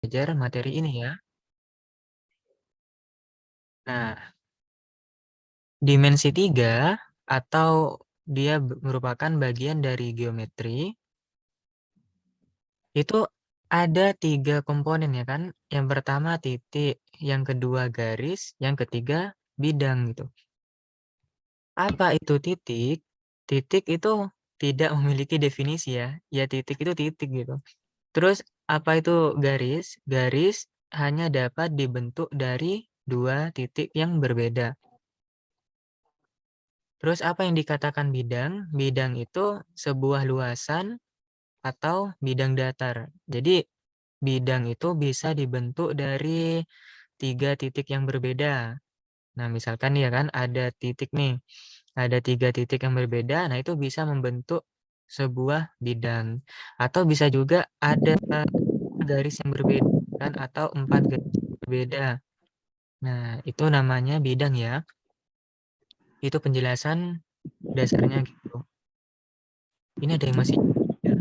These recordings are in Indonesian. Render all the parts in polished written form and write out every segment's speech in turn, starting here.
belajar materi ini ya. Nah, dimensi 3 atau dia merupakan bagian dari geometri, itu ada 3 komponen ya kan. Yang pertama titik, yang kedua garis, yang ketiga bidang gitu. Apa itu titik? Titik itu tidak memiliki definisi ya. Ya titik itu titik gitu. Terus apa itu garis? Garis hanya dapat dibentuk dari 2 titik yang berbeda. Terus apa yang dikatakan bidang? Bidang itu sebuah luasan atau bidang datar. Jadi bidang itu bisa dibentuk dari 3 titik yang berbeda. Nah, misalkan ya kan ada titik nih, ada 3 titik yang berbeda, nah itu bisa membentuk sebuah bidang. Atau bisa juga ada garis yang berbeda kan, atau 4 garis yang berbeda. Nah, itu namanya bidang ya. Itu penjelasan dasarnya gitu. Ini ada yang masih ya?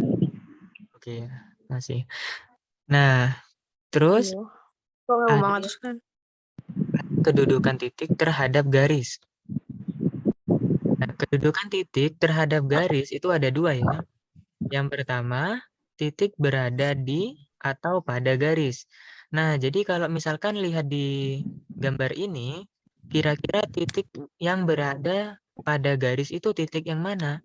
Oke ya, masih. Nah, terus Iya. Kok nggak mau ada mengatuskan? kedudukan titik terhadap garis. Nah, kedudukan titik terhadap garis itu ada 2 ya. Yang pertama, titik berada di atau pada garis. Nah, jadi kalau misalkan lihat di gambar ini, kira-kira titik yang berada pada garis itu titik yang mana?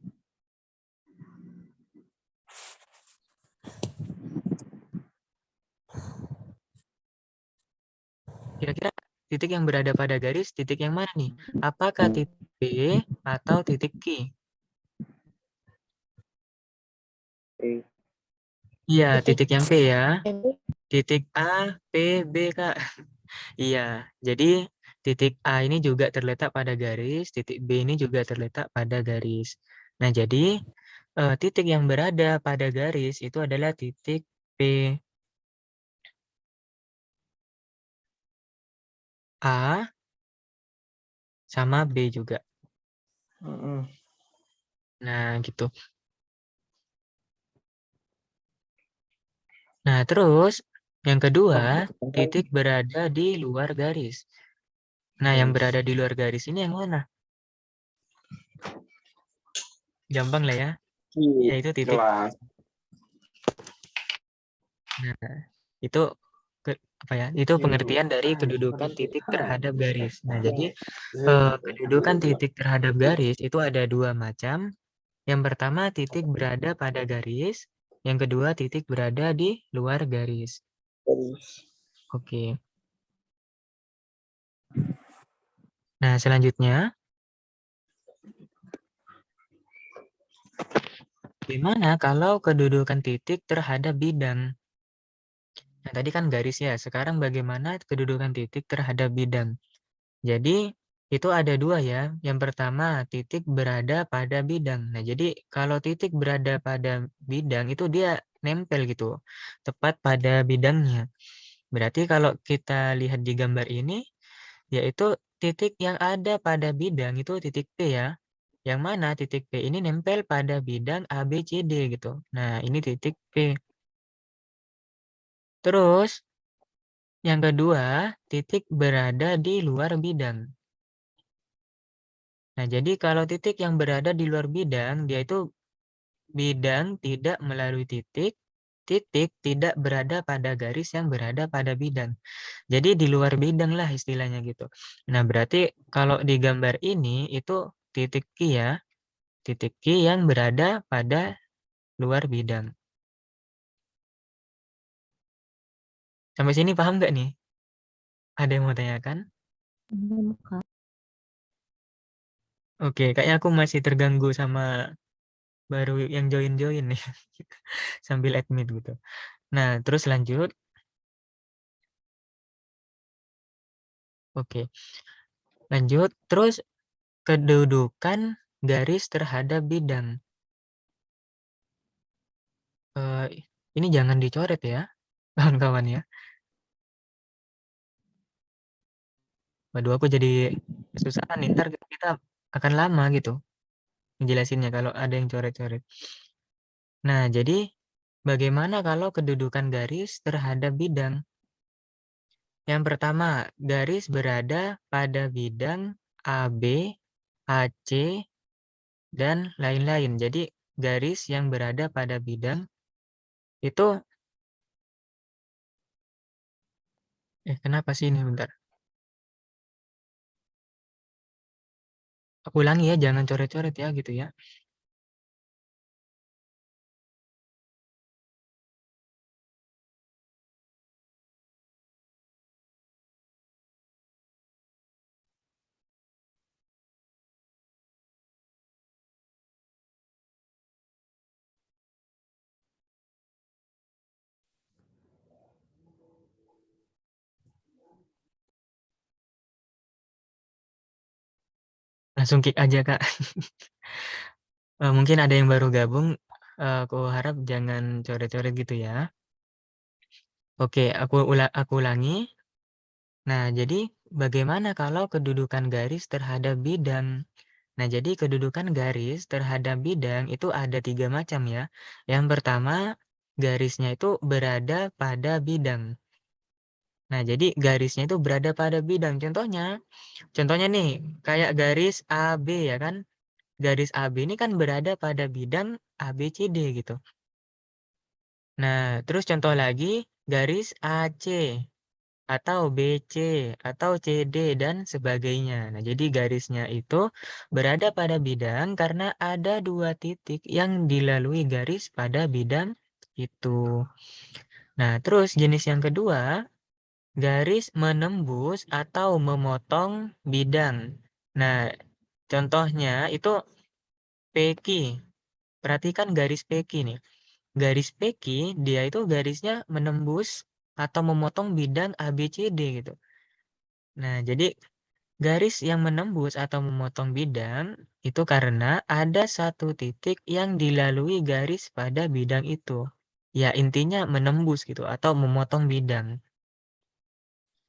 Kira-kira titik yang berada pada garis titik yang mana nih? Apakah titik B atau titik Q? Iya, titik yang P ya. Titik A, P, B, Kak. Iya, jadi titik A ini juga terletak pada garis, titik B ini juga terletak pada garis. Nah, jadi titik yang berada pada garis itu adalah titik P. A sama B juga. Nah, gitu. Nah, terus yang kedua, titik berada di luar garis. Nah, yang berada di luar garis ini yang mana? Gampang lah ya, yaitu titik. Nah, itu apa ya? Itu pengertian dari kedudukan titik terhadap garis. Nah, jadi kedudukan titik terhadap garis itu ada 2 macam. Yang pertama titik berada pada garis, yang kedua titik berada di luar garis. Oke. Nah, selanjutnya gimana kalau kedudukan titik terhadap bidang? Nah, tadi kan garis ya, sekarang bagaimana kedudukan titik terhadap bidang? Jadi, itu ada 2 ya. Yang pertama, titik berada pada bidang. Nah, jadi kalau titik berada pada bidang, itu dia nempel gitu, tepat pada bidangnya. Berarti kalau kita lihat di gambar ini, yaitu titik yang ada pada bidang itu titik P ya. Yang mana titik P ini nempel pada bidang A, B, C, D gitu. Nah, ini titik P. Terus, yang kedua, titik berada di luar bidang. Nah, jadi kalau titik yang berada di luar bidang, dia itu bidang tidak melalui titik, titik tidak berada pada garis yang berada pada bidang. Jadi di luar bidang lah istilahnya gitu. Nah, berarti kalau di gambar ini itu titik Q ya, titik Q yang berada pada luar bidang. Sampai sini paham nggak nih? Ada yang mau tanyakan? Oke, kayaknya aku masih terganggu sama baru yang join-join nih. Sambil admit gitu. Nah, terus lanjut. Oke, lanjut. Terus kedudukan garis terhadap bidang. Ini jangan dicoret ya, kawan-kawan ya. Waduh, aku jadi kesusahan nih. Ntar kita akan lama gitu menjelasinnya kalau ada yang coret-coret. Nah, jadi bagaimana kalau kedudukan garis terhadap bidang? Yang pertama, garis berada pada bidang AB, AC, dan lain-lain. Jadi, garis yang berada pada bidang itu kenapa sih ini? Bentar. Aku ulangi ya, jangan coret-coret ya, gitu ya. Langsung kick aja, Kak. Mungkin ada yang baru gabung, aku harap jangan coret-coret gitu ya. Oke, aku ulangi. Nah, jadi bagaimana kalau kedudukan garis terhadap bidang? Nah, jadi kedudukan garis terhadap bidang itu ada 3 macam ya. Yang pertama, garisnya itu berada pada bidang. Nah, jadi garisnya itu berada pada bidang. Contohnya nih, kayak garis AB ya kan? Garis AB ini kan berada pada bidang ABCD gitu. Nah, terus contoh lagi, garis AC atau BC atau CD dan sebagainya. Nah, jadi garisnya itu berada pada bidang karena ada 2 titik yang dilalui garis pada bidang itu. Nah, terus jenis yang kedua, garis menembus atau memotong bidang. Nah, contohnya itu PQ. Perhatikan garis PQ nih. Garis PQ dia itu garisnya menembus atau memotong bidang ABCD gitu. Nah, jadi garis yang menembus atau memotong bidang itu karena ada satu titik yang dilalui garis pada bidang itu. Ya, intinya menembus gitu atau memotong bidang.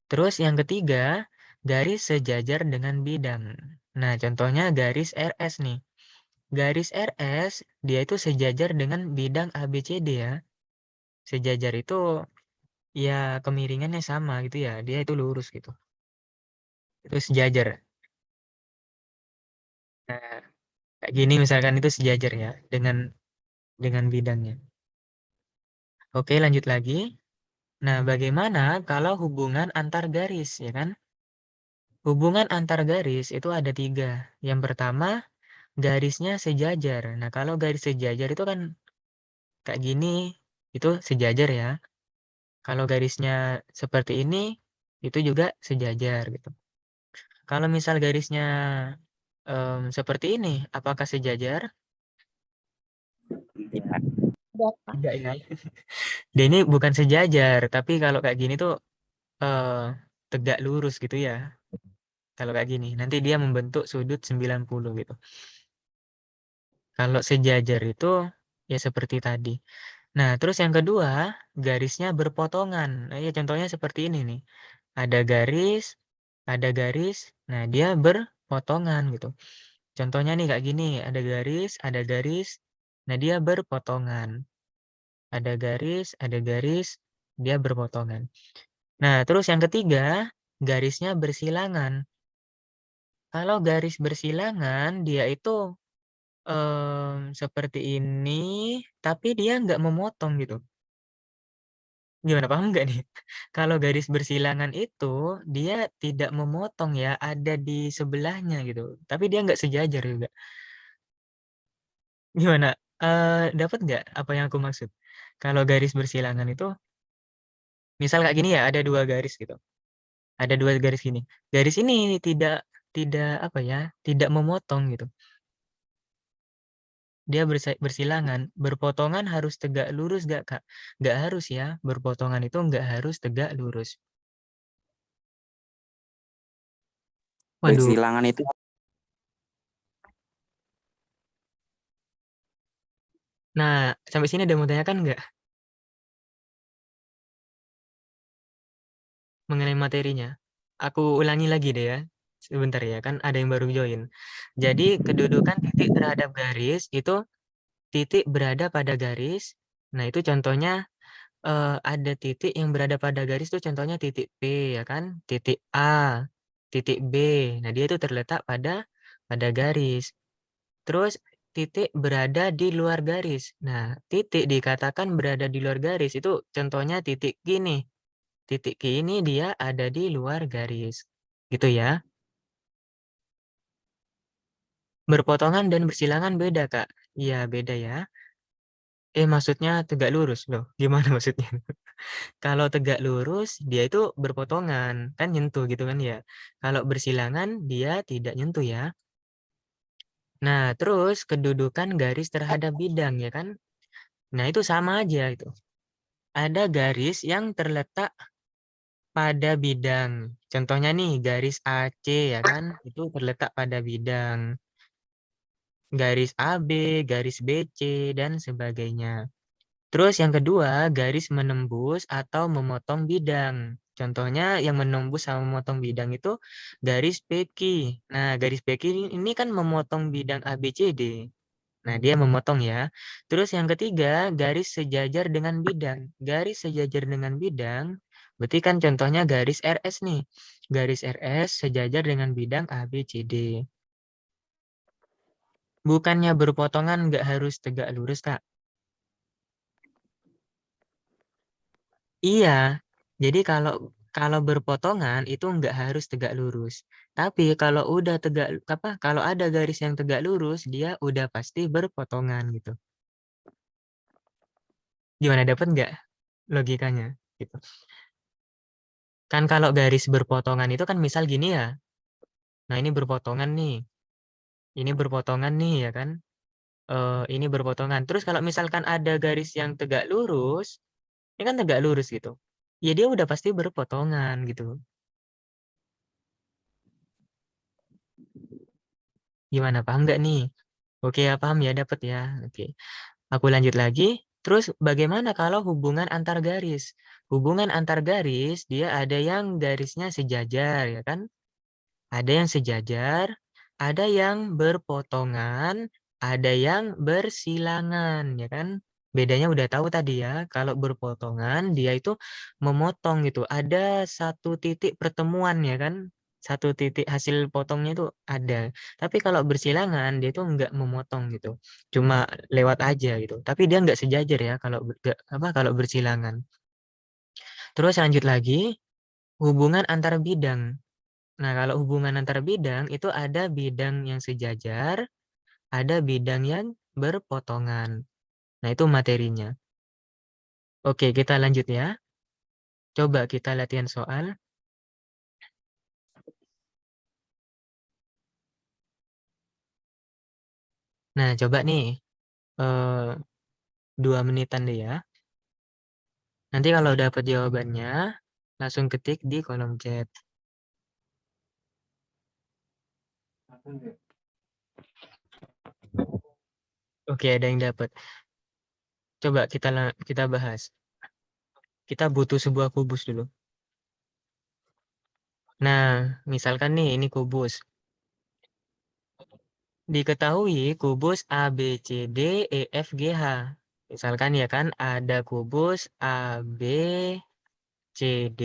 Terus yang ketiga, garis sejajar dengan bidang. Nah, contohnya garis RS nih. Garis RS dia itu sejajar dengan bidang ABCD ya. Sejajar itu ya kemiringannya sama gitu ya. Dia itu lurus gitu. Itu sejajar. Nah, kayak gini misalkan itu sejajar ya dengan bidangnya. Oke, lanjut lagi. Nah, bagaimana kalau hubungan antar garis ya kan? Hubungan antar garis itu ada 3. Yang pertama, garisnya sejajar. Nah, kalau garis sejajar itu kan kayak gini, itu sejajar ya. Kalau garisnya seperti ini, itu juga sejajar gitu. Kalau misal garisnya seperti ini, apakah sejajar? Tidak. Tidak ya. Dia ini bukan sejajar, tapi kalau kayak gini tuh tegak lurus gitu ya. Kalau kayak gini, nanti dia membentuk sudut 90 gitu. Kalau sejajar itu ya seperti tadi. Nah, terus yang kedua, garisnya berpotongan. Nah, ya contohnya seperti ini nih. Ada garis, nah dia berpotongan gitu. Contohnya nih kayak gini, ada garis, nah dia berpotongan. Ada garis, dia berpotongan. Nah, terus yang ketiga, garisnya bersilangan. Kalau garis bersilangan, dia itu seperti ini, tapi dia nggak memotong gitu. Gimana, paham nggak nih? Kalau garis bersilangan itu, dia tidak memotong ya, ada di sebelahnya gitu. Tapi dia nggak sejajar juga. Gimana? Dapat nggak apa yang aku maksud? Kalau garis bersilangan itu, misal kayak gini ya, ada 2 garis gitu. Ada 2 garis gini. Garis ini tidak tidak apa ya, tidak memotong gitu. Dia bersilangan, berpotongan harus tegak lurus nggak, Kak? Nggak harus ya, berpotongan itu nggak harus tegak lurus. Waduh. Bersilangan itu Nah, sampai sini ada mau tanyakan nggak mengenai materinya? Aku ulangi lagi deh ya. Sebentar ya, kan ada yang baru join. Jadi, kedudukan titik terhadap garis itu titik berada pada garis. Nah, itu contohnya ada titik yang berada pada garis tuh contohnya titik P ya kan, titik A, titik B. Nah, dia itu terletak pada garis. Terus titik berada di luar garis. Nah, titik dikatakan berada di luar garis itu contohnya titik Q nih. Titik Q ini dia ada di luar garis. Gitu ya. Berpotongan dan bersilangan beda, Kak. Iya, beda ya. Maksudnya tegak lurus loh. Gimana maksudnya? Kalau tegak lurus, dia itu berpotongan, kan nyentuh gitu kan ya. Kalau bersilangan, dia tidak nyentuh ya. Nah, terus kedudukan garis terhadap bidang ya kan. Nah, itu sama aja itu. Ada garis yang terletak pada bidang. Contohnya nih, garis AC ya kan, itu terletak pada bidang. Garis AB, garis BC, dan sebagainya. Terus yang kedua, garis menembus atau memotong bidang. Contohnya yang menembus sama memotong bidang itu garis PQ. Nah, garis PQ ini kan memotong bidang ABCD. Nah, dia memotong ya. Terus yang ketiga, garis sejajar dengan bidang. Garis sejajar dengan bidang, berarti kan contohnya garis RS nih. Garis RS sejajar dengan bidang ABCD. Bukannya berpotongan nggak harus tegak lurus, Kak. Iya, jadi kalau kalau berpotongan itu nggak harus tegak lurus. Tapi kalau udah tegak apa? Kalau ada garis yang tegak lurus, dia udah pasti berpotongan gitu. Gimana dapat nggak logikanya? Gitu. Kan kalau garis berpotongan itu kan misal gini ya. Nah ini berpotongan nih, ini berpotongan nih ya kan. Ini berpotongan. Terus kalau misalkan ada garis yang tegak lurus, ini kan tegak lurus gitu. Ya dia udah pasti berpotongan gitu. Gimana paham nggak nih? Oke ya paham ya dapat ya. Oke. Aku lanjut lagi. Terus bagaimana kalau hubungan antar garis? Hubungan antar garis dia ada yang garisnya sejajar ya kan? Ada yang sejajar, ada yang berpotongan, ada yang bersilangan ya kan? Bedanya udah tahu tadi ya. Kalau berpotongan dia itu memotong gitu. Ada satu titik pertemuan ya kan? Satu titik hasil potongnya itu ada. Tapi kalau bersilangan dia itu enggak memotong gitu. Cuma lewat aja gitu. Tapi dia enggak sejajar ya kalau kalau bersilangan. Terus lanjut lagi, hubungan antar bidang. Nah, kalau hubungan antar bidang itu ada bidang yang sejajar, ada bidang yang berpotongan. Nah, itu materinya. Oke, kita lanjut ya. Coba kita latihan soal. Nah, coba nih. Eh, 2 menitan deh ya. Nanti kalau dapat jawabannya, langsung ketik di kolom chat. Oke, ada yang dapat. Coba kita bahas. Kita butuh sebuah kubus dulu. Nah, misalkan nih ini kubus. Diketahui kubus A, B, C, D, E, F, G, H. Misalkan ya kan ada kubus A, B, C, D,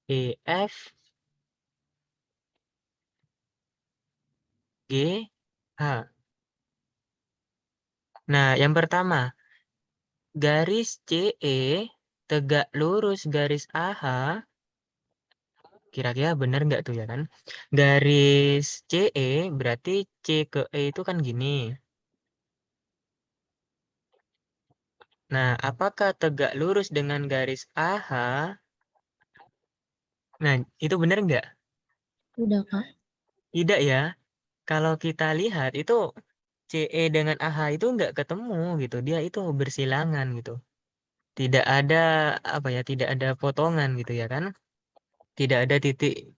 E, F, G, H. Nah, yang pertama, garis CE tegak lurus garis AH. Kira-kira benar nggak tuh ya kan? Garis CE berarti C ke E itu kan gini. Nah, apakah tegak lurus dengan garis AH? Nah, itu benar nggak? Udah, Kak. Tidak ya. Kalau kita lihat itu CE dengan AH itu nggak ketemu gitu. Dia itu bersilangan gitu. Tidak ada apa ya, tidak ada potongan gitu ya kan? Tidak ada titik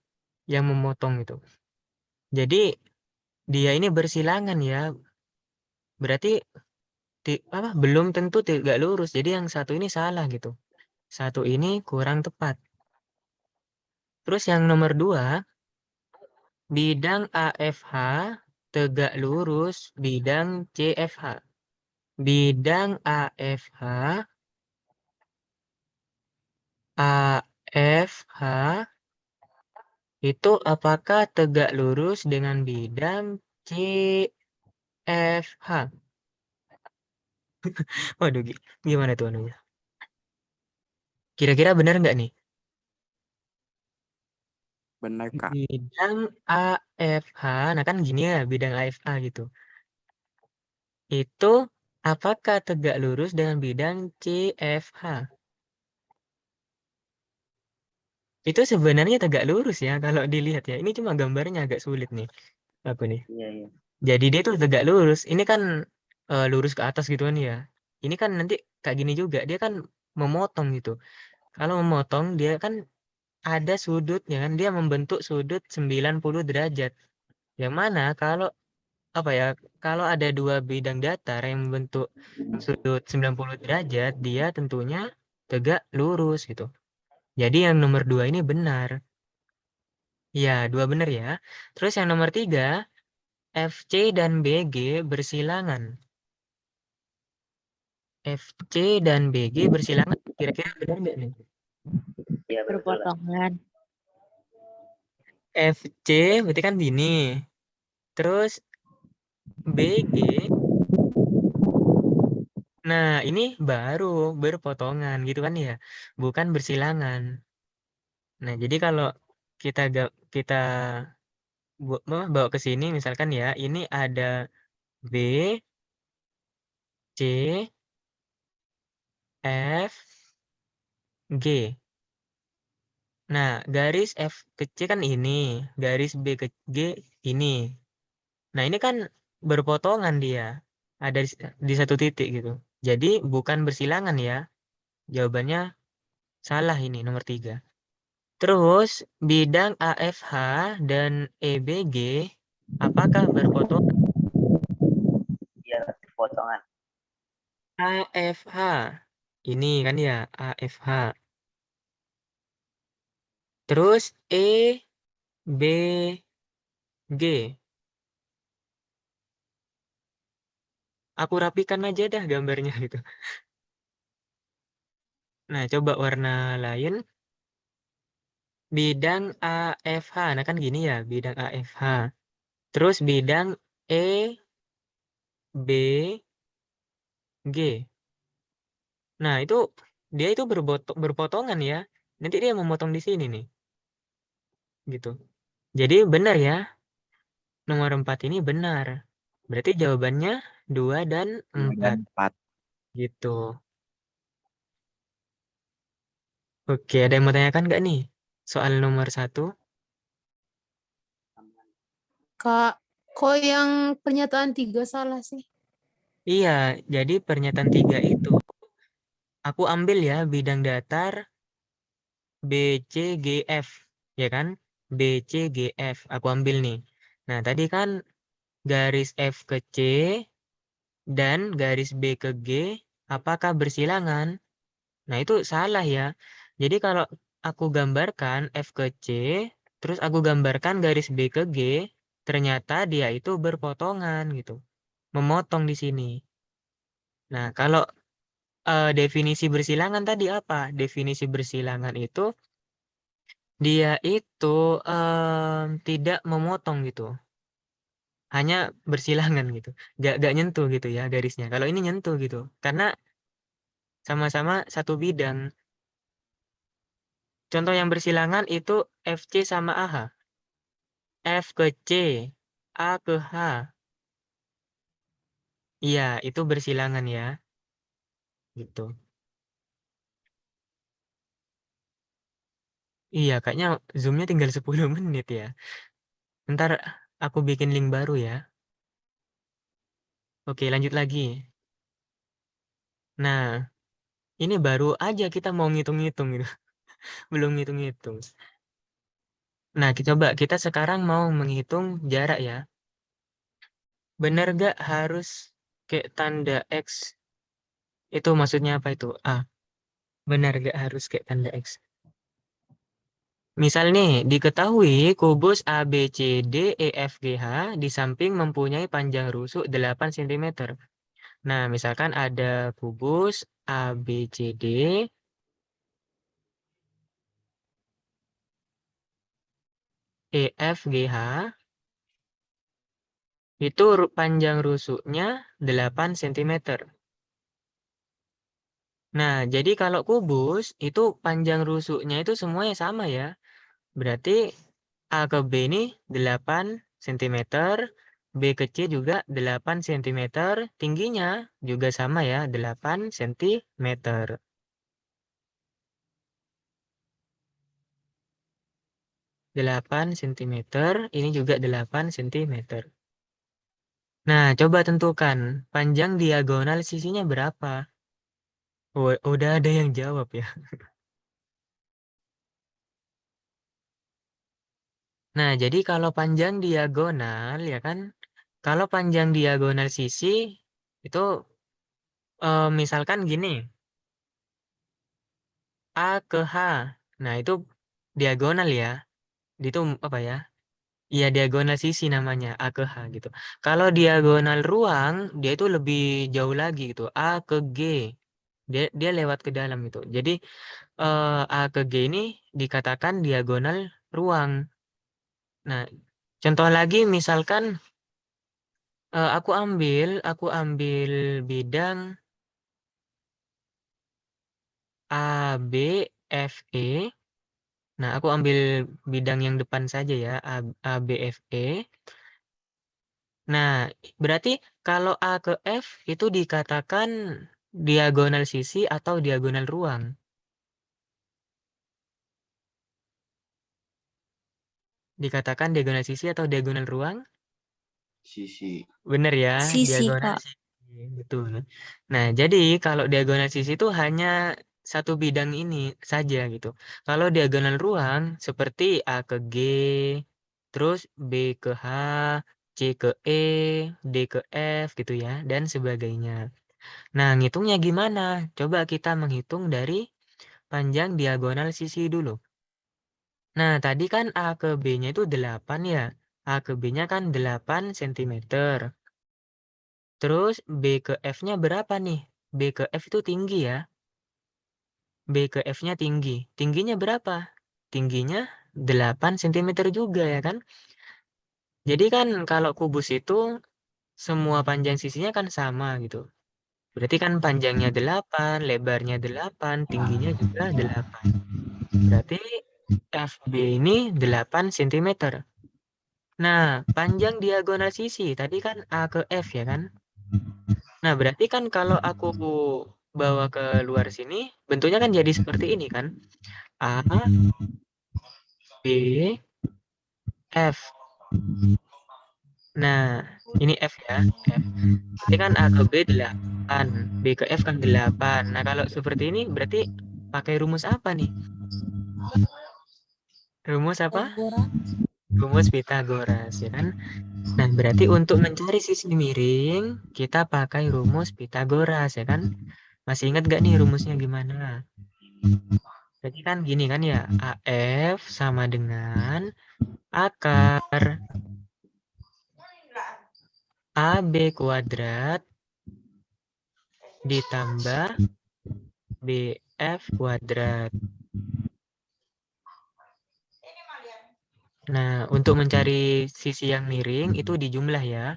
yang memotong itu. Jadi dia ini bersilangan ya. Berarti belum tentu tidak lurus. Jadi yang satu ini salah gitu. Satu ini kurang tepat. Terus yang nomor 2, bidang AFH tegak lurus bidang CFH. bidang AFH itu apakah tegak lurus dengan bidang CFH? Waduh, gimana tuh anunya? Kira-kira benar nggak nih? Benar, Kak. Bidang AFH, nah kan gini ya, bidang AFH gitu. Itu apakah tegak lurus dengan bidang CFH? Itu sebenarnya tegak lurus ya kalau dilihat ya. Ini cuma gambarnya agak sulit nih. Aku nih. Iya, iya. Jadi dia tuh tegak lurus. Ini kan lurus ke atas gitu kan ya. Ini kan nanti kayak gini juga. Dia kan memotong gitu. Kalau memotong dia kan ada sudutnya kan. Dia membentuk sudut 90 derajat. Yang mana kalau apa ya? Kalau ada dua bidang datar yang membentuk sudut 90 derajat, dia tentunya tegak lurus gitu. Jadi yang nomor 2 ini benar. Ya, 2 benar ya. Terus yang nomor 3, FC dan BG bersilangan. FC dan BG bersilangan. Kira-kira benar nggak nih? Iya, betul. Berpotongan. FC berarti kan gini. Terus BG. Nah, ini baru berpotongan gitu kan ya. Bukan bersilangan. Nah, jadi kalau kita bawa ke sini misalkan ya, ini ada B, C, F, G. Nah, garis F ke C kan ini, garis B ke G ini. Nah, ini kan berpotongan dia. Ada di satu titik gitu. Jadi bukan bersilangan ya. Jawabannya salah ini nomor 3. Terus bidang AFH dan EBG apakah berpotongan? Iya, potongan. AFH. Ini kan ya AFH. Terus EBG. Aku rapikan aja dah gambarnya gitu. Nah, coba warna lain. Bidang AFH. Nah, kan gini ya, bidang AFH. Terus bidang EBG. Nah, itu dia itu berpotongan ya. Nanti dia memotong di sini nih. Gitu. Jadi benar ya. Nomor 4 ini benar. Berarti jawabannya 2 dan 2 4. dan 4. Gitu. Oke, ada yang mau tanyakan nggak nih? Soal nomor 1. Kak, kok yang pernyataan 3 salah sih? Iya, jadi pernyataan 3 itu aku ambil ya bidang datar BCGF, ya kan? BCGF, aku ambil nih. Nah, tadi kan garis F ke C dan garis B ke G, apakah bersilangan? Nah, itu salah ya. Jadi kalau aku gambarkan F ke C, terus aku gambarkan garis B ke G, ternyata dia itu berpotongan gitu. Memotong di sini. Nah, kalau definisi bersilangan tadi apa? Definisi bersilangan itu dia itu tidak memotong gitu, hanya bersilangan gitu, gak nyentuh gitu ya garisnya. Kalau ini nyentuh gitu, karena sama-sama satu bidang. Contoh yang bersilangan itu FC sama AH, F ke C, A ke H. Iya, itu bersilangan ya, gitu. Iya, kayaknya zoomnya tinggal 10 menit ya. Ntar aku bikin link baru ya. Oke, lanjut lagi. Nah, ini baru aja kita mau ngitung-ngitung gitu. Belum ngitung-ngitung. Nah, coba kita sekarang mau menghitung jarak ya. Benar gak harus kayak tanda X? Itu maksudnya apa itu? Benar gak harus kayak tanda X? Misal nih, diketahui kubus ABCDEFGH di samping mempunyai panjang rusuk 8 cm. Nah, misalkan ada kubus ABCD EFGH, itu panjang rusuknya 8 cm. Nah, jadi kalau kubus itu panjang rusuknya itu semuanya sama ya. Berarti A ke B ini 8 cm, B ke C juga 8 cm, tingginya juga sama ya, 8 cm. 8 cm, ini juga 8 cm. Nah, coba tentukan panjang diagonal sisinya berapa. Oh, udah ada yang jawab ya. Nah, jadi kalau panjang diagonal ya kan, kalau panjang diagonal sisi itu misalkan gini, A ke H. Nah, itu diagonal ya. Itu apa ya? Iya, diagonal sisi namanya, A ke H gitu. Kalau diagonal ruang, dia itu lebih jauh lagi gitu. A ke G. Dia lewat ke dalam itu. Jadi A ke G ini dikatakan diagonal ruang. Nah, contoh lagi misalkan aku ambil bidang ABFE. Nah, aku ambil bidang yang depan saja ya, ABFE. Nah, berarti kalau A ke F itu dikatakan diagonal sisi atau diagonal ruang. Dikatakan diagonal sisi atau diagonal ruang? Sisi. Bener ya, Sisi, diagonal Kak. sisi. Betul. Nah, jadi kalau diagonal sisi itu hanya satu bidang ini saja gitu. Kalau diagonal ruang seperti A ke G, terus B ke H, C ke E, D ke F gitu ya, dan sebagainya. Nah, ngitungnya gimana? Coba kita menghitung dari panjang diagonal sisi dulu. Nah, tadi kan A ke B-nya itu 8 ya. A ke B-nya kan 8 cm. Terus B ke F-nya berapa nih? B ke F itu tinggi ya. B ke F-nya tinggi. Tingginya berapa? Tingginya 8 cm juga ya kan? Jadi kan kalau kubus itu semua panjang sisinya kan sama gitu. Berarti kan panjangnya 8, lebarnya 8, tingginya juga 8. Berarti FB ini 8 cm. Nah, panjang diagonal sisi tadi kan A ke F ya kan? Nah, berarti kan kalau aku bawa ke luar sini, bentuknya kan jadi seperti ini kan? A, B, F. Nah, ini F ya, F. Berarti kan A ke B 8, B ke F kan 8. Nah, kalau seperti ini berarti pakai rumus apa nih? Rumus apa? Rumus Pitagoras ya kan? Nah, berarti untuk mencari sisi miring, kita pakai rumus Pitagoras ya kan? Masih ingat gak nih rumusnya gimana? Jadi kan gini kan ya, AF sama dengan akar AB kuadrat ditambah BF kuadrat. Nah, untuk mencari sisi yang miring itu dijumlah ya.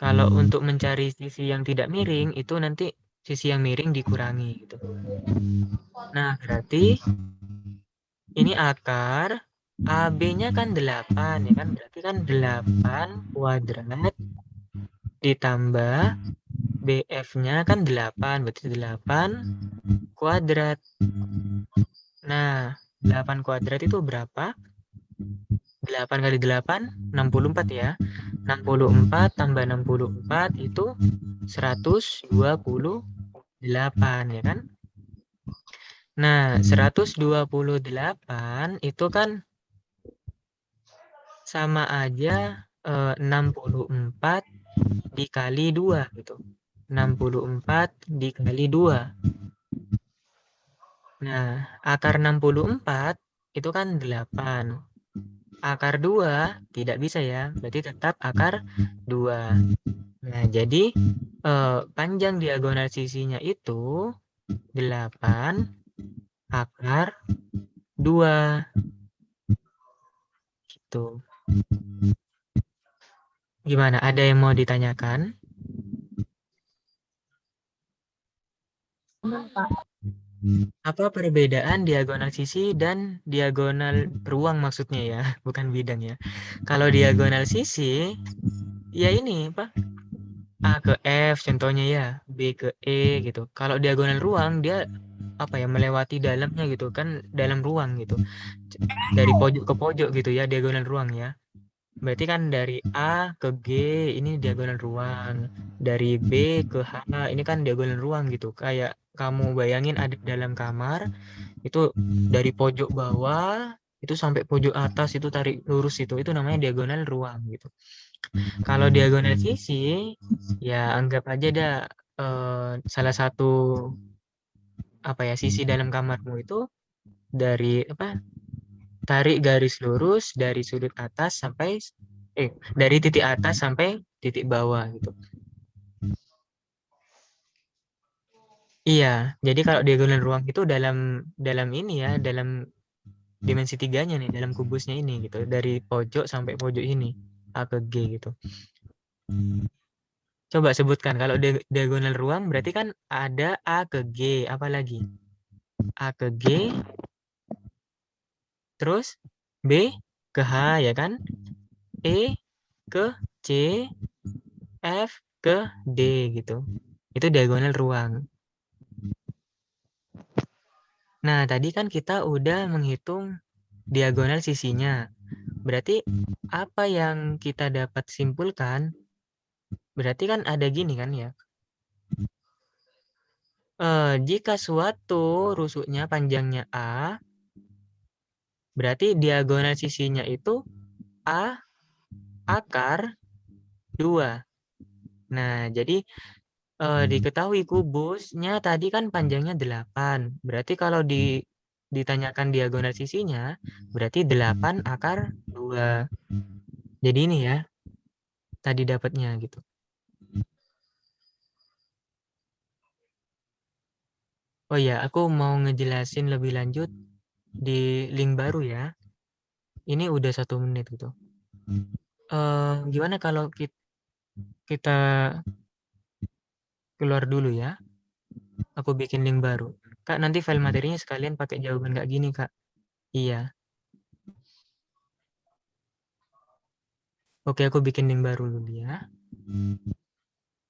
Kalau untuk mencari sisi yang tidak miring itu nanti sisi yang miring dikurangi gitu. Nah, berarti ini akar AB-nya kan 8 ya kan? Berarti kan 8 kuadrat ditambah BF-nya kan 8, berarti 8 kuadrat. Nah, 8 kuadrat itu berapa? 8 kali 8, 64 ya. 64 tambah 64 itu 128 ya kan? Nah, 128 itu kan sama aja 64 dikali 2 gitu. 64 dikali 2. Nah, akar 64 itu kan 8. Akar 2 tidak bisa ya, berarti tetap akar 2. Nah, jadi panjang diagonal sisinya itu 8 akar 2. Gitu. Gimana? Ada yang mau ditanyakan? Apa perbedaan diagonal sisi dan diagonal ruang maksudnya ya, bukan bidang ya. Kalau diagonal sisi, ya ini apa? A ke F contohnya ya, B ke E gitu. Kalau diagonal ruang dia apa ya, melewati dalamnya gitu kan, dalam ruang gitu. Dari pojok ke pojok gitu ya, diagonal ruang ya. Berarti kan dari A ke G ini diagonal ruang. Dari B ke H ini kan diagonal ruang gitu. Kayak kamu bayangin ada dalam kamar, itu dari pojok bawah itu sampai pojok atas itu tarik lurus itu namanya diagonal ruang gitu. Kalau diagonal sisi ya anggap aja ada salah satu apa ya, sisi dalam kamarmu itu dari apa, tarik garis lurus dari sudut atas sampai dari titik atas sampai titik bawah gitu. Iya, jadi kalau diagonal ruang itu dalam ini ya, dalam dimensi tiganya nih, dalam kubusnya ini gitu, dari pojok sampai pojok ini A ke G gitu. Coba sebutkan kalau diagonal ruang berarti kan ada A ke G, apa lagi? A ke G, terus B ke H ya kan? E ke C, F ke D gitu. Itu diagonal ruang. Nah, tadi kan kita udah menghitung diagonal sisinya. Berarti apa yang kita dapat simpulkan? Berarti kan ada gini kan ya. Jika suatu rusuknya panjangnya A, berarti diagonal sisinya itu A akar 2. Nah, jadi diketahui kubusnya tadi kan panjangnya 8. Berarti kalau ditanyakan diagonal sisinya, berarti 8 akar 2. Jadi ini ya, tadi dapatnya gitu. Oh iya, aku mau ngejelasin lebih lanjut di link baru ya. Ini udah 1 menit gitu. Gimana kalau kita keluar dulu ya? Aku bikin link baru. Kak, nanti file materinya sekalian pakai jawaban kayak gini, Kak. Iya. Oke, aku bikin link baru dulu ya.